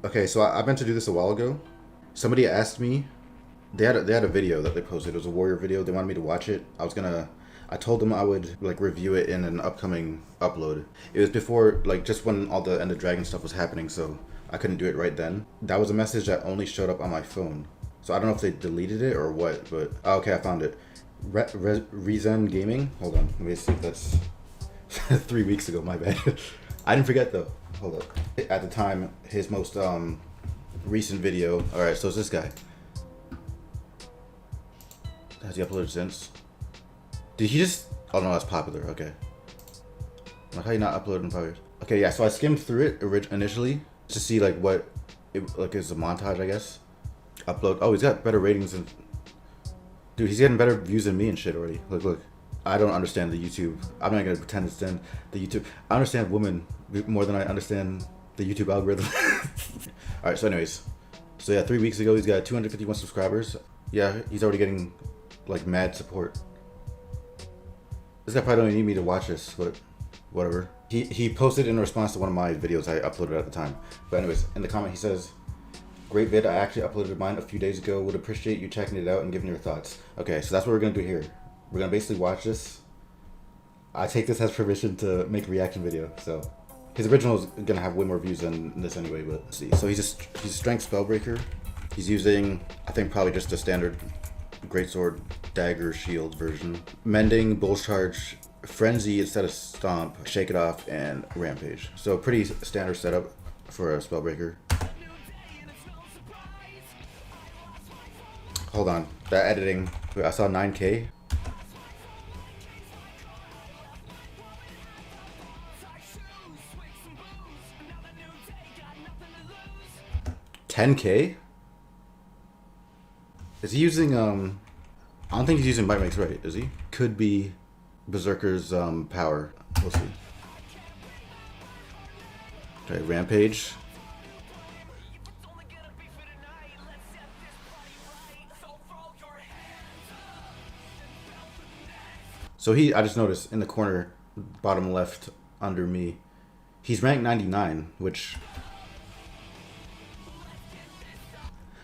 Okay, so I meant to do this a while ago. Somebody asked me. They had a video that they posted. It was a warrior video. They wanted me to watch it. I told them I would like review it in an upcoming upload. It was before like just when all the End of Dragon stuff was happening, so I couldn't do it right then. That was a message that only showed up on my phone. So I don't know if they deleted it or what, but okay, I found it. Resen-Gaming. Hold on, let me see if that's 3 weeks ago. My bad. I didn't forget though. Hold up. At the time, his most recent video. All right, so it's this guy. Has he uploaded since? Did he just? Oh no, that's popular. Okay. Like how you not uploaded in 5 years? Okay, yeah. So I skimmed through it initially to see like what it like is a montage, I guess. Upload. Oh, he's got better ratings than. Dude, he's getting better views than me and shit already. Look. I don't understand the YouTube. I'm not gonna pretend to understand the YouTube. I understand women more than I understand the YouTube algorithm. All right. So anyways, so yeah, 3 weeks ago he's got 251 subscribers. Yeah, he's already getting like mad support. This guy probably don't need me to watch this, but whatever. He posted in response to one of my videos I uploaded at the time. But anyways, in the comment he says, "Great vid, I actually uploaded mine a few days ago. Would appreciate you checking it out and giving your thoughts." Okay, so that's what we're gonna do here. We're gonna basically watch this. I take this as permission to make a reaction video, so. His original is gonna have way more views than this anyway, but let's see. So he's strength Spellbreaker. He's using, I think probably just a standard greatsword, dagger, shield version. Mending, Bull's Charge, Frenzy instead of Stomp, Shake It Off, and Rampage. So pretty standard setup for a Spellbreaker. Hold on, that editing, I saw 9K. $10K? Is he using, I don't think he's using Bite Makes Right, is he? Could be Berserker's power. We'll see. Okay, Rampage. So I just noticed in the corner, bottom left under me, he's ranked 99, which...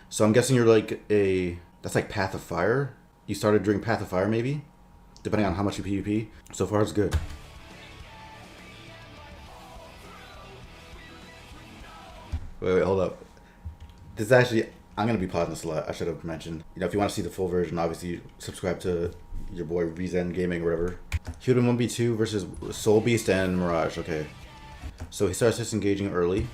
So I'm guessing you're like that's like Path of Fire. You started during Path of Fire maybe? Depending on how much you PvP. So far it's good. Wait, hold up. This is actually, I'm going to be pausing this a lot. I should have mentioned. You know, if you want to see the full version, obviously subscribe to your boy Resen-Gaming or whatever. Human 1v2 versus Soul Beast and Mirage. Okay. So he starts disengaging early.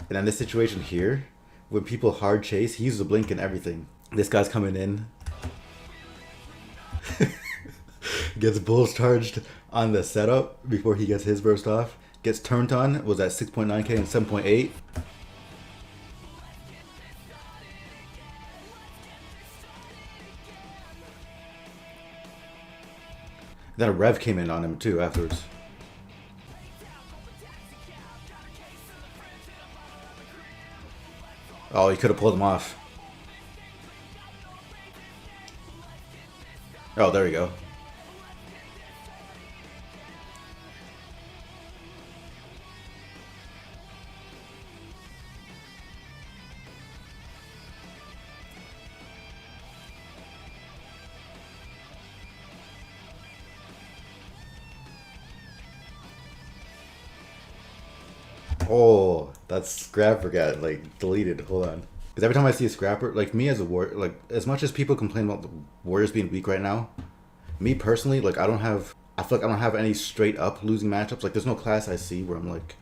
And in this situation here, when people hard chase, he uses a blink and everything. This guy's coming in. Gets Bull's Charged on the setup before he gets his burst off. Gets turned on, was at 6.9k and 7.8. Then a rev came in on him too afterwards. Oh, he could have pulled him off. Oh, there we go. Oh, that scrapper got like deleted. Hold on. Because every time I see a scrapper, like me as a warrior, like as much as people complain about the warriors being weak right now, me personally, like I feel like I don't have any straight up losing matchups. Like there's no class I see where I'm like,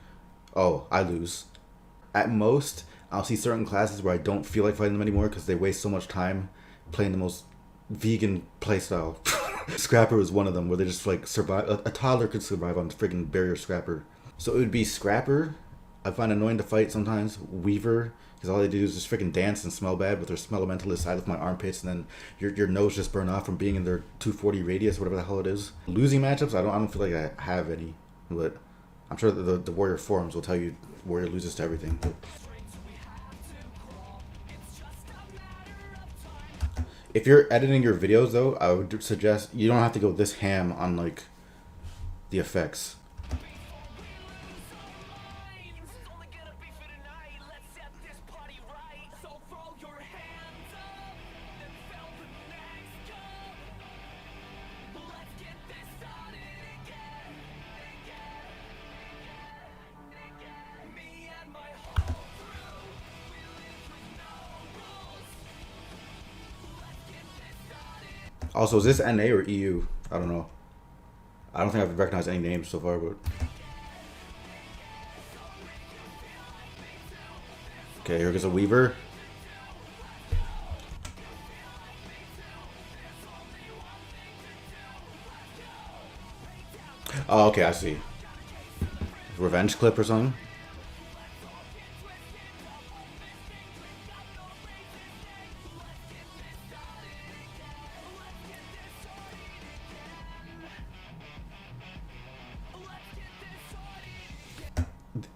oh, I lose. At most, I'll see certain classes where I don't feel like fighting them anymore because they waste so much time playing the most vegan playstyle. Scrapper was one of them where they just like survive. A toddler could survive on friggin' barrier scrapper. So it would be Scrapper. I find annoying to fight sometimes. Weaver, because all they do is just freaking dance and smell bad with their smell elementalist side of my armpits, and then your nose just burn off from being in their 240 radius, whatever the hell it is. Losing matchups, I don't feel like I have any, but I'm sure that the Warrior forums will tell you Warrior loses to everything. But if you're editing your videos though, I would suggest you don't have to go this ham on like the effects. Also, is this NA or EU? I don't know. I don't think I've recognized any names so far, but... Okay, here goes a Weaver. Oh, okay, I see. Revenge clip or something?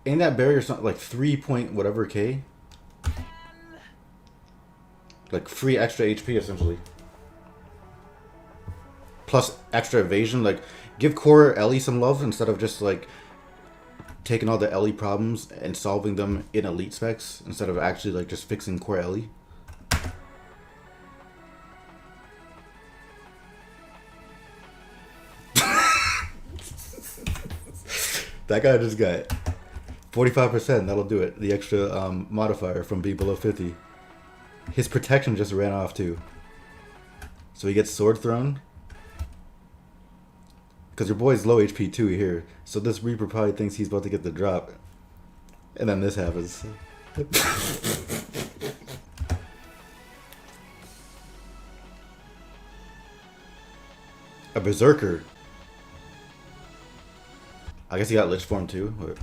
Ain't that barrier something like 3 point whatever K? Like free extra HP essentially. Plus extra evasion. Like give core Ellie some love instead of just like taking all the Ellie problems and solving them in elite specs instead of actually like just fixing core Ellie. That guy just got 45%, that'll do it. The extra modifier from being below 50. His protection just ran off too. So he gets sword thrown. Because your boy's low HP too here. So this Reaper probably thinks he's about to get the drop. And then this happens. A Berserker. I guess he got Lich Form too. Or...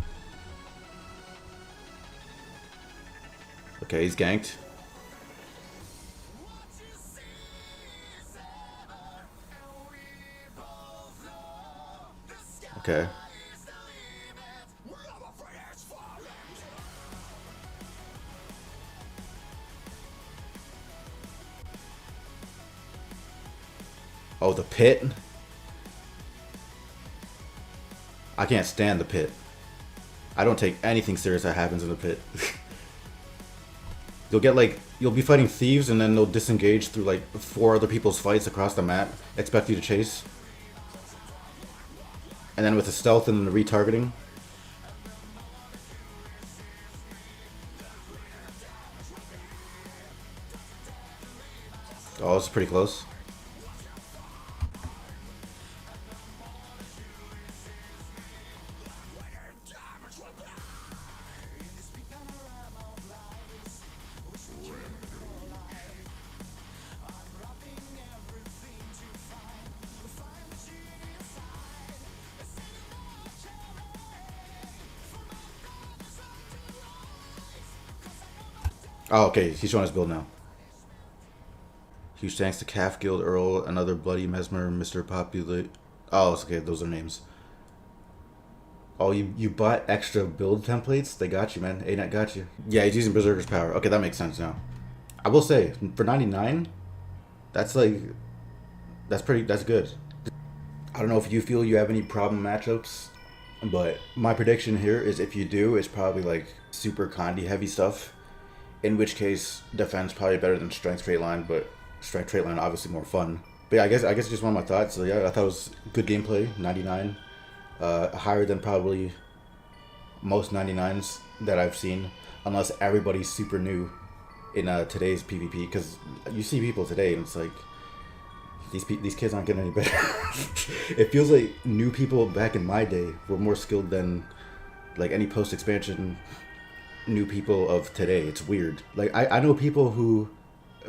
Okay, he's ganked. Okay. Oh, the pit? I can't stand the pit. I don't take anything serious that happens in the pit. You'll get like, you'll be fighting thieves and then they'll disengage through like 4 other people's fights across the map, expect you to chase. And then with the stealth and the retargeting. Oh, it's pretty close. Oh, okay, he's showing his build now. Huge thanks to Calf Guild Earl, another Bloody Mesmer, Mr. Popular. Oh, okay, those are names. Oh, you bought extra build templates? They got you, man. ANET got you. Yeah, he's using Berserker's power. Okay, that makes sense now. I will say, for 99, that's like, that's good. I don't know if you feel you have any problem matchups, but my prediction here is if you do, it's probably like super Condi heavy stuff. In which case, defense probably better than strength straight line, but strength straight line obviously more fun. But yeah, I guess just one of my thoughts. So yeah, I thought it was good gameplay. 99, higher than probably most 99s that I've seen, unless everybody's super new in today's PvP. Because you see people today, and it's like these kids aren't getting any better. It feels like new people back in my day were more skilled than like any post expansion new people of today. It's weird. Like I know people who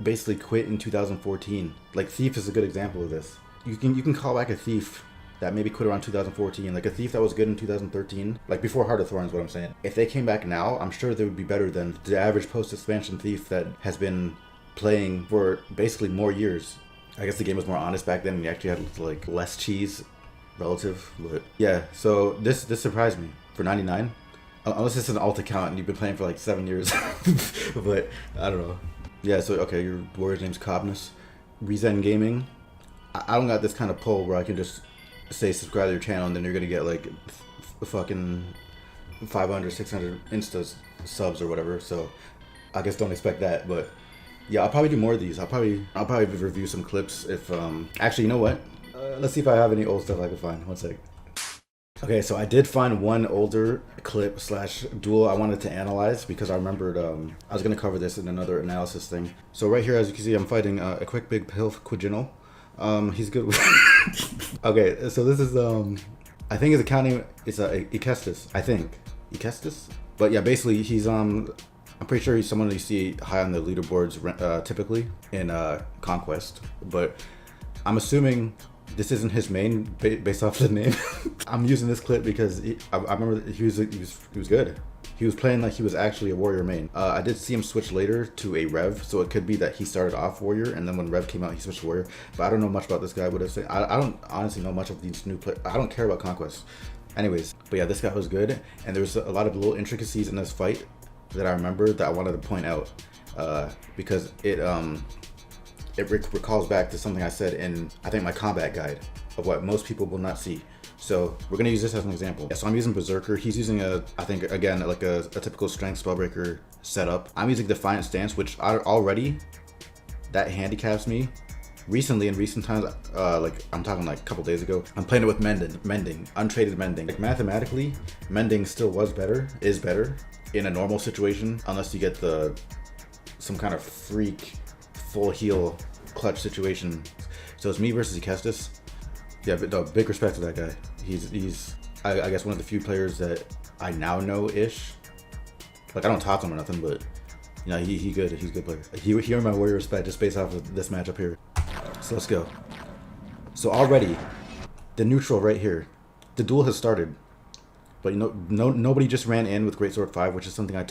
basically quit in 2014. Like Thief is a good example of this. You can call back a thief that maybe quit around 2014. Like a thief that was good in 2013, like before Heart of Thorns, what I'm saying. If they came back now, I'm sure they would be better than the average post-expansion thief that has been playing for basically more years. I guess the game was more honest back then and you actually had like less cheese relative. But yeah, so this surprised me for 99. Unless it's an alt account and you've been playing for like 7 years. But I don't know. Yeah, so okay, your warrior's name's Cobnus. Resen-Gaming. I don't got this kind of pull where I can just say subscribe to your channel and then you're gonna get like fucking 500, 600 Insta subs or whatever. So I guess don't expect that. But yeah, I'll probably do more of these. I'll probably review some clips if actually, you know what? Let's see if I have any old stuff I can find. One sec. Okay, so I did find one older clip / duel I wanted to analyze because I remembered I was going to cover this in another analysis thing. So right here, as you can see, I'm fighting a quick big pill Quadrinal. He's good with okay, so this is I think his account name is Ikestis, I think. Ikestis? But yeah, basically he's I'm pretty sure he's someone you see high on the leaderboards typically in Conquest, but I'm assuming this isn't his main based off the name. I'm using this clip because I remember he was good. He was playing like he was actually a warrior main. I did see him switch later to a Rev, so it could be that he started off warrior and then when Rev came out he switched to warrior. But I don't know much about this guy. What I don't honestly know much of these new players. I don't care about Conquest. Anyways, but yeah, this guy was good, and there was a lot of little intricacies in this fight that I remember that I wanted to point out because it recalls back to something I said in, I think, my combat guide of what most people will not see. So we're gonna use this as an example. Yeah, so I'm using Berserker. He's using I think again, like a typical strength Spellbreaker setup. I'm using Defiant Stance, which already, that handicaps me. Recently, in recent times, like I'm talking like a couple days ago, I'm playing it with Mending, untraded Mending. Like mathematically, Mending still is better in a normal situation, unless you get some kind of freak full heal clutch situation. So it's me versus Ikestis. Yeah, but no, big respect to that guy. He's I guess one of the few players that I now know-ish. Like I don't talk to him or nothing, but you know, he's good. He's a good player. He earned my warrior respect just based off of this matchup here. So let's go. So already, the neutral right here, the duel has started. But you know, nobody just ran in with Greatsword 5, which is something I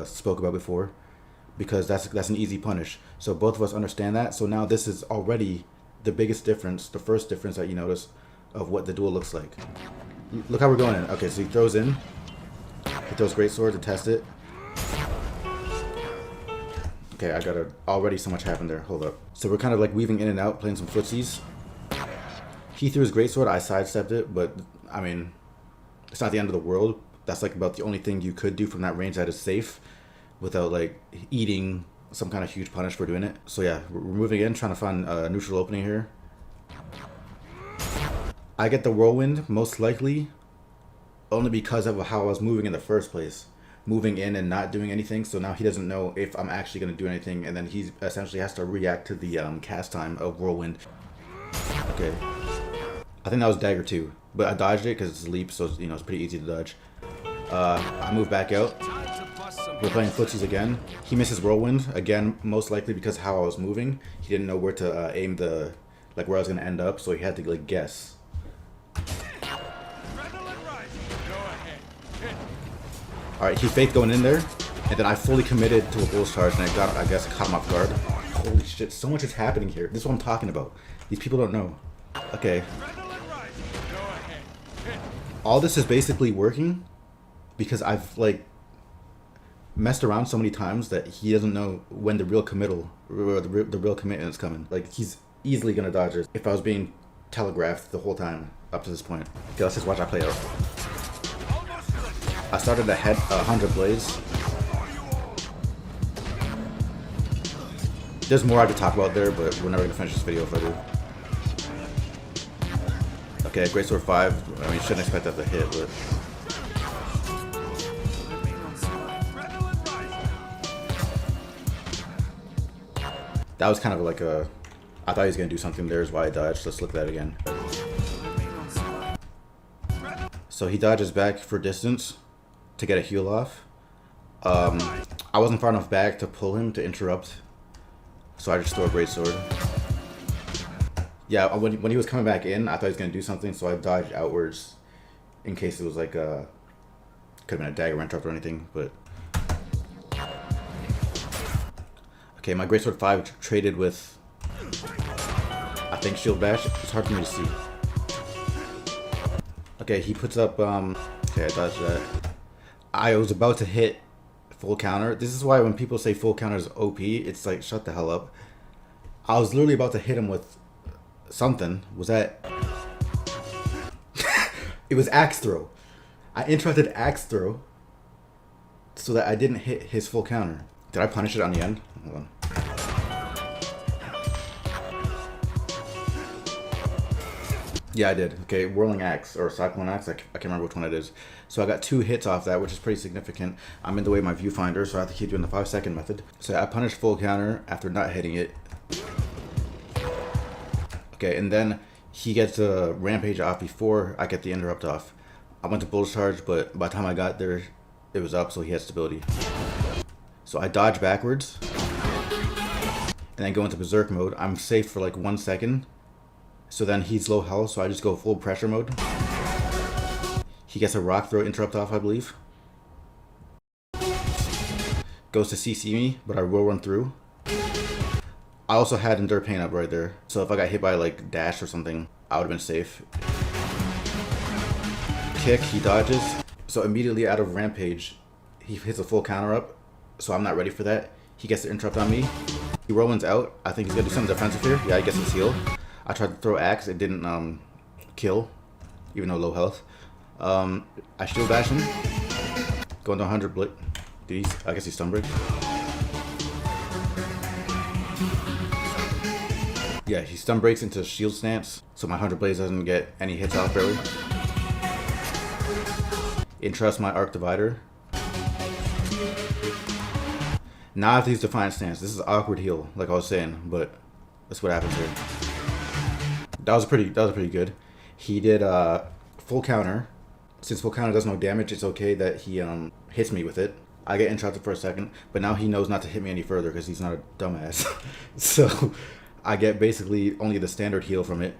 spoke about before, because that's an easy punish. So both of us understand that. So now this is already the biggest difference, the first difference that you notice of what the duel looks like. Look how we're going in. Okay, so he throws in. He throws Greatsword to test it. Okay, I got already so much happened there. Hold up. So we're kind of like weaving in and out, playing some footsies. He threw his Greatsword. I sidestepped it, but I mean, it's not the end of the world. That's like about the only thing you could do from that range that is safe without like eating some kind of huge punish for doing it. So yeah, we're moving in, trying to find a neutral opening here. I get the whirlwind most likely only because of how I was moving in the first place. Moving in and not doing anything, so now he doesn't know if I'm actually going to do anything, and then he essentially has to react to the cast time of whirlwind. Okay, I think that was dagger 2, but I dodged it because it's a leap, so you know it's pretty easy to dodge. I move back out. We're playing footsies again. He misses whirlwind again, most likely because how I was moving. He didn't know where to aim where I was going to end up, so he had to like guess. Alright, he faked going in there, and then I fully committed to a bull's charge, and I guess caught him off guard. Holy shit, so much is happening here. This is what I'm talking about. These people don't know. Okay. All this is basically working because I've like messed around so many times that he doesn't know when the real committal, or the real commitment is coming. Like, he's easily gonna dodge it if I was being telegraphed the whole time up to this point. Okay, let's just watch that play out. I started ahead 100 Blaze. There's more I could talk about there, but we're never gonna finish this video if I do. Okay, Greatsword 5. I mean, you shouldn't expect that to hit, but that was kind of like I thought he was gonna do something there, is why I dodged. Let's look at that again. So he dodges back for distance to get a heal off. I wasn't far enough back to pull him to interrupt, so I just threw a Greatsword. Yeah, when he was coming back in, I thought he was gonna do something, so I dodged outwards in case it was like could have been a dagger interrupt or anything. But okay, my Greatsword 5 traded with, I think, Shield Bash. It's hard for me to see. Okay, he puts up okay, I dodged that. I was about to hit full counter. This is why when people say full counter is OP, it's like, shut the hell up. I was literally about to hit him with something. Was that? It was axe throw. I interrupted axe throw so that I didn't hit his full counter. Did I punish it on the end? Hold on. Yeah, I did. Okay, Whirling Axe or Cyclone Axe, I can't remember which one it is. So I got 2 hits off that, which is pretty significant. I'm in the way of my viewfinder, so I have to keep doing the 5-second method. So I punished full counter after not hitting it. Okay, and then he gets a rampage off before I get the interrupt off. I went to bull's charge, but by the time I got there, it was up, so he had stability. So I dodge backwards, and then go into berserk mode. I'm safe for like 1 second. So then he's low health, so I just go full pressure mode. He gets a rock throw interrupt off, I believe. Goes to CC me, but I will run through. I also had Endure Pain up right there, so if I got hit by like dash or something, I would have been safe. Kick, he dodges. So immediately out of rampage, he hits a full counter up, so I'm not ready for that. He gets the interrupt on me. He whirlwinds out. I think he's gonna do something defensive here. Yeah, he gets his heal. I tried to throw axe, it didn't kill, even though low health. I shield bash him. Going to 100 blit. I guess he stun breaks. Yeah, he stun breaks into shield stance, so my 100 blaze doesn't get any hits off barely. Entrust my arc divider. Now I have to use defiant stance. This is awkward heal, like I was saying, but that's what happens here. That was pretty good. He did full counter. Since full counter does no damage, it's okay that he hits me with it. I get interrupted for a second, but now he knows not to hit me any further because he's not a dumbass. So I get basically only the standard heal from it.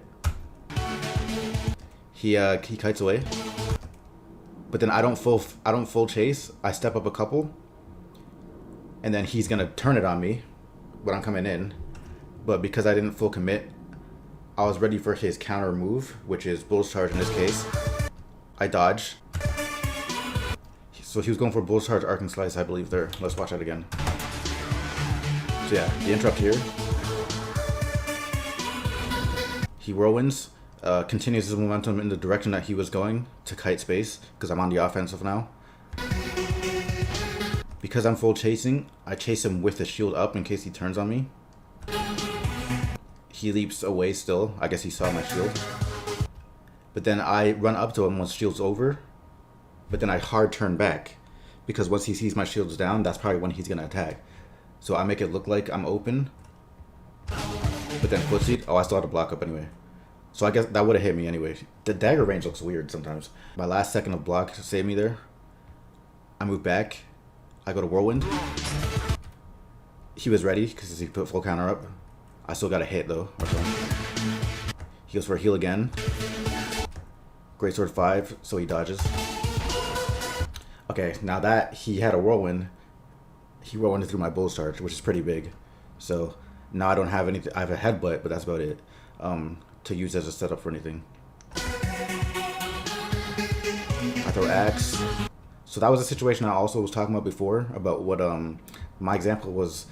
He kites away, but then I don't full chase. I step up a couple, and then he's gonna turn it on me when I'm coming in. But because I didn't full commit, I was ready for his counter move, which is bull's charge in this case. I dodge. So he was going for bull's charge, arc and slice, I believe there. Let's watch that again. So yeah, the interrupt here. He whirlwinds, continues his momentum in the direction that he was going to kite space, because I'm on the offensive now. Because I'm full chasing, I chase him with the shield up in case he turns on me. He leaps away still. I guess he saw my shield. But then I run up to him once shield's over. But then I hard turn back. Because once he sees my shield's down, that's probably when he's going to attack. So I make it look like I'm open. But then footseed. Oh, I still had to block up anyway. So I guess that would have hit me anyway. The dagger range looks weird sometimes. My last second of block saved me there. I move back. I go to whirlwind. He was ready because he put full counter up. I still got a hit though. He goes for a heal again. Greatsword 5, so he dodges. Okay, now that he had a whirlwind, he whirlwinded through my bull's charge, which is pretty big. So now I don't have anything. I have a headbutt, but that's about it. To use as a setup for anything. I throw axe. So that was a situation I also was talking about before, about what my example was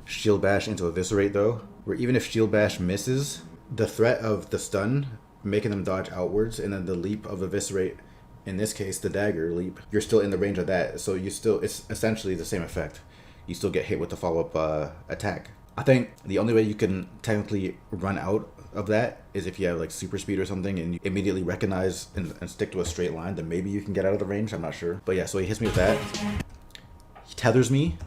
shield bash into eviscerate though, where even if shield bash misses, the threat of the stun making them dodge outwards, and then the leap of eviscerate, in this case the dagger leap, you're still in the range of that, so it's essentially the same effect. You still get hit with the follow-up attack. I think the only way you can technically run out of that is if you have like super speed or something and you immediately recognize and stick to a straight line, then maybe you can get out of the range. I'm not sure, but yeah, so he hits me with that. He tethers me,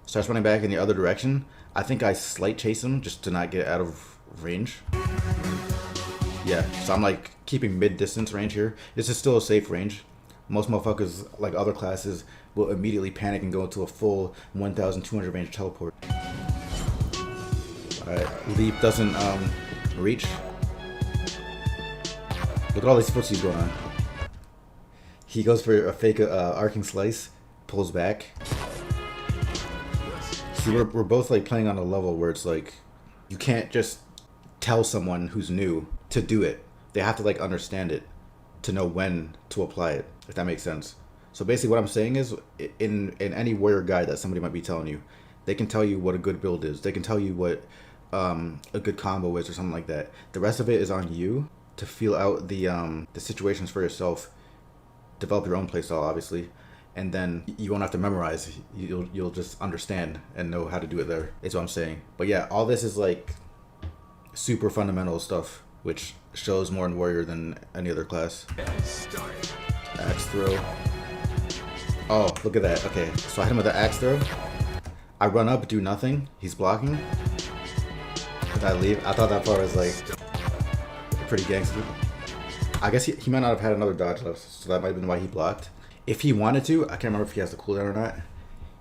starts running back in the other direction. I think I slight chase him just to not get out of range. Yeah, so I'm like keeping mid-distance range here. This is still a safe range. Most motherfuckers, like other classes, will immediately panic and go into a full 1,200 range teleport. Alright, leap doesn't reach. Look at all these footsies going on. He goes for a fake arcing slice, pulls back. See, we're both like playing on a level where it's like you can't just tell someone who's new to do it. They have to like understand it to know when to apply it, if that makes sense. So basically what I'm saying is, in any warrior guide that somebody might be telling you, they can tell you what a good build is. They can tell you what a good combo is or something like that. The rest of it is on you to feel out the situations for yourself, develop your own playstyle obviously, and then you won't have to memorize. You'll just understand and know how to do it there, is what I'm saying. But yeah, all this is like super fundamental stuff, which shows more in warrior than any other class. Axe throw. Oh, look at that. Okay, so I hit him with the axe throw. I run up, do nothing. He's blocking. I leave. I thought that part was like pretty gangster. I guess he might not have had another dodge left, so that might have been why he blocked. If he wanted to, I can't remember if he has the cooldown or not,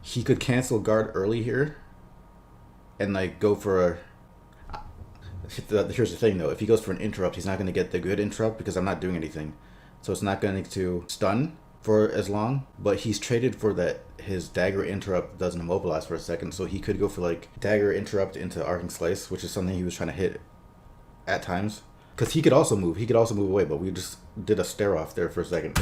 he could cancel guard early here and like go for a... Here's the thing though, if he goes for an interrupt, he's not going to get the good interrupt because I'm not doing anything. So it's not going to stun for as long, but he's traded for that his dagger interrupt doesn't immobilize for a second, so he could go for like dagger interrupt into arcing slice, which is something he was trying to hit at times. Because he could also move away, but we just did a stare off there for a second.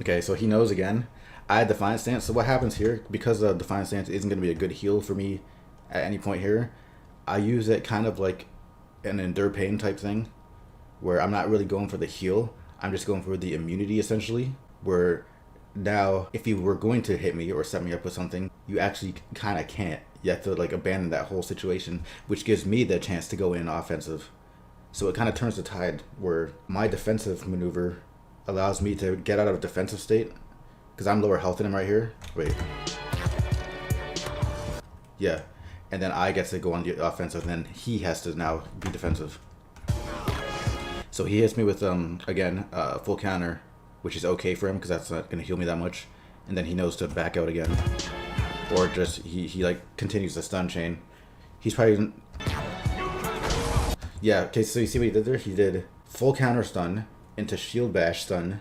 Okay, so he knows again. I had Defiant Stance, so what happens here, because Defiant Stance isn't going to be a good heal for me at any point here, I use it kind of like an Endure Pain type thing, where I'm not really going for the heal, I'm just going for the immunity essentially, where now if you were going to hit me or set me up with something, you actually kind of can't. You have to like abandon that whole situation, which gives me the chance to go in offensive. So it kind of turns the tide, where my defensive maneuver allows me to get out of a defensive state, because I'm lower health than him right here. Wait. Yeah. And then I get to go on the offensive, and then he has to now be defensive. So he hits me with, again, full counter, which is okay for him, because that's not going to heal me that much. And then he knows to back out again. Or just, he like, continues the stun chain. He's probably... Yeah, okay, so you see what he did there? He did full counter stun, into shield bash stun,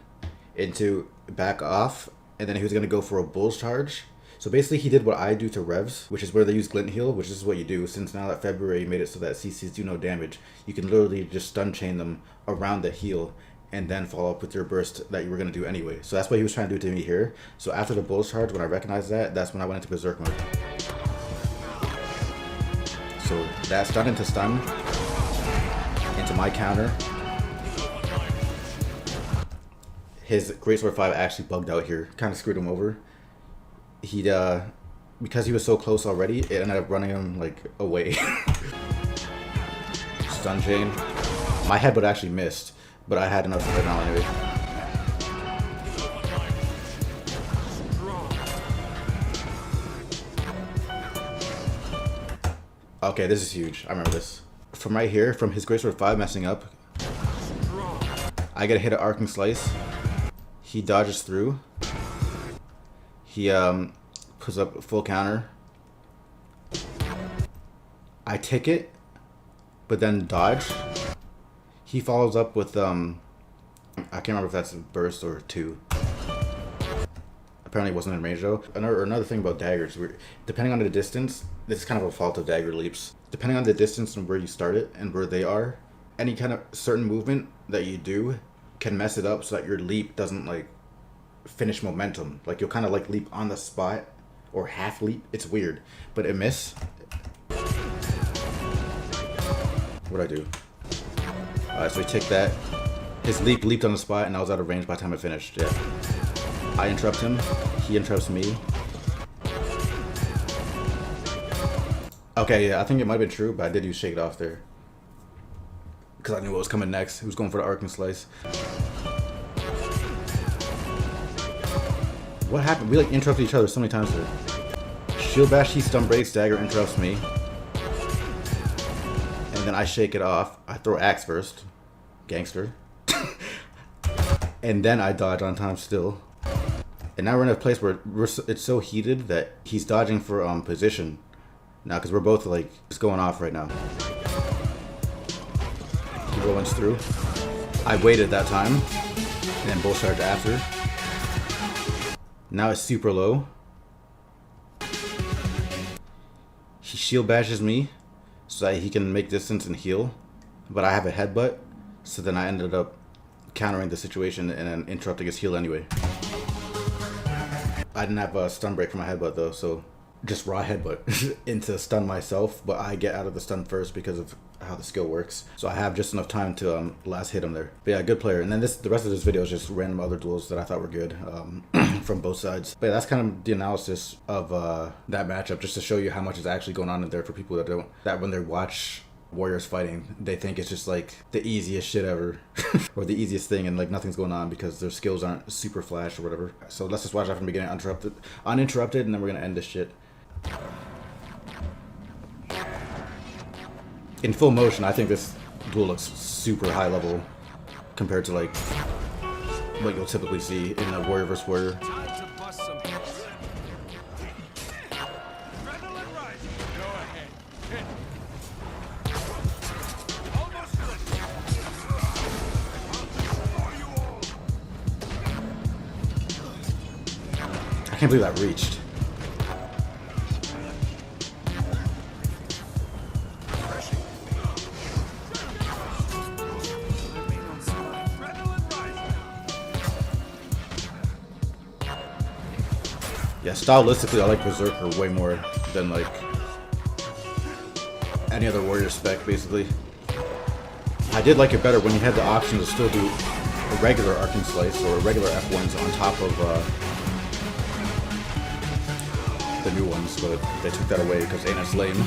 into back off, and then he was going to go for a bull's charge. So basically he did what I do to revs, which is where they use glint heal, which is what you do. Since now that February made it so that CCs do no damage, you can literally just stun chain them around the heal and then follow up with your burst that you were going to do anyway. So that's what he was trying to do to me here. So after the bull's charge, when I recognized that, that's when I went into Berserk mode. So that stun into stun, into my counter. His Greatsword 5 actually bugged out here, kind of screwed him over. He'd, because he was so close already, it ended up running him, like, away. Stun chain. My headbutt actually missed, but I had enough right now anyway. Okay, this is huge. I remember this. From right here, from his Greatsword 5 messing up, I get a hit at Arcing Slice. He dodges through. He puts up full counter. I take it, but then dodge. He follows up with I can't remember if that's a burst or 2. Apparently it wasn't in range though. Another thing about daggers, depending on the distance, this is kind of a fault of dagger leaps. Depending on the distance and where you start it and where they are, any kind of certain movement that you do can mess it up so that your leap doesn't like finish momentum. Like you'll kind of like leap on the spot or half leap. It's weird, but it miss. What'd I do? Alright, so we take that. His leaped on the spot and I was out of range by the time it finished. Yeah. I interrupt him. He interrupts me. Okay, yeah, I think it might have been true, but I did use Shake It Off there. Because I knew what was coming next. He was going for the Arcing Slice. What happened? We like interrupted each other so many times there. Shield bash, he stun breaks, dagger interrupts me. And then I shake it off. I throw axe first. Gangster. And then I dodge on time still. And now we're in a place where it's so heated that he's dodging for position. Now, because we're both like just going off right now. He rolls through. I waited that time. And then bull charge after. Now it's super low. He shield bashes me so that he can make distance and heal. But I have a headbutt. So then I ended up countering the situation and then interrupting his heal anyway. I didn't have a stun break for my headbutt though, so just raw headbutt into stun myself, but I get out of the stun first because of how the skill works. So I have just enough time to last hit him there. But yeah, good player. And then the rest of this video is just random other duels that I thought were good from both sides. But yeah, that's kind of the analysis of that matchup, just to show you how much is actually going on in there for people that when they watch warriors fighting, they think it's just like the easiest shit ever or the easiest thing, and like nothing's going on because their skills aren't super flash or whatever. So let's just watch that from the beginning uninterrupted, and then we're gonna end this shit. In full motion, I think this duel looks super high level compared to like what you'll typically see in a warrior vs. warrior. I can't believe that reached. Yeah, stylistically, I like Berserker way more than like any other warrior spec, basically. I did like it better when you had the option to still do a regular arcing slice or regular F1s on top of the new ones, but they took that away because ain't it's lame.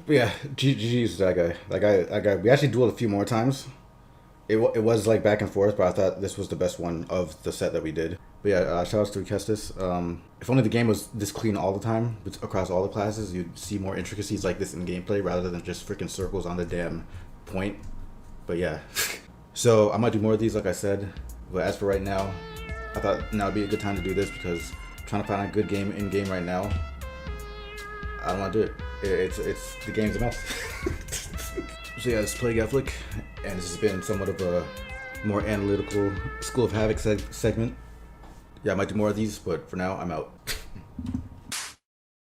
But yeah, GG's that guy. That guy. We actually dueled a few more times. It was like back and forth, but I thought this was the best one of the set that we did. But yeah, shout outs to Kestis. If only the game was this clean all the time, across all the classes, you'd see more intricacies like this in gameplay rather than just freaking circles on the damn point. But yeah. So I might do more of these, like I said. But as for right now, I thought now would be a good time to do this because I'm trying to find a good game in game right now. I don't want to do it. It's the game's a mess. So yeah, this is PlagueTv, and this has been somewhat of a more analytical School of Havoqk segment. Yeah, I might do more of these, but for now, I'm out.